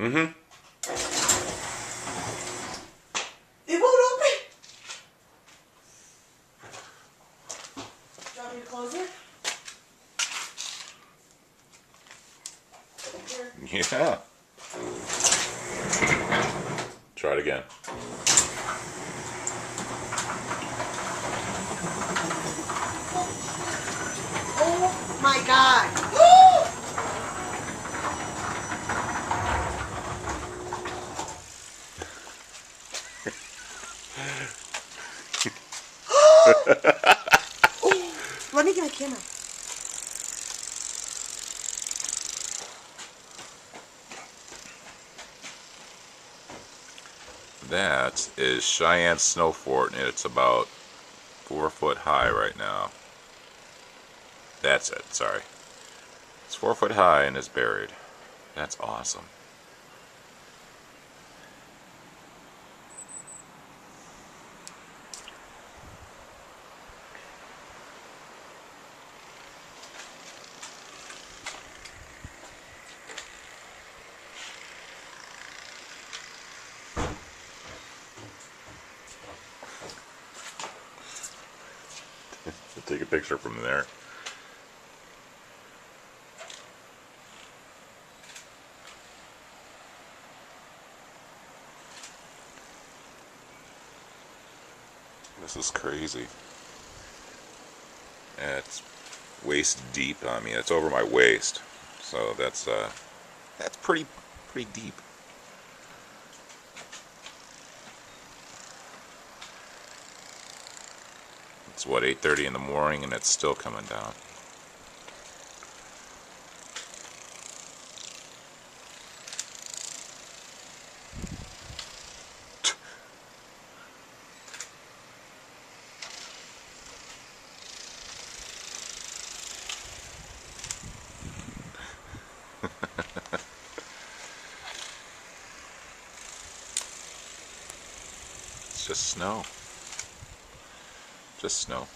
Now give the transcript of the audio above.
Mm-hmm. It won't open. Do you want me to close it? Here. Yeah. Try it again. Oh my God. Oh, let me get a camera. That is Cheyenne Snow Fort, and it's about 4 foot high right now. That's it, sorry. It's 4 foot high and is buried. That's awesome. Take a picture from there. This is crazy. And it's waist deep. I mean, it's over my waist, so that's pretty deep. It's what, 8:30 in the morning, and it's still coming down. It's just snow. Just snow.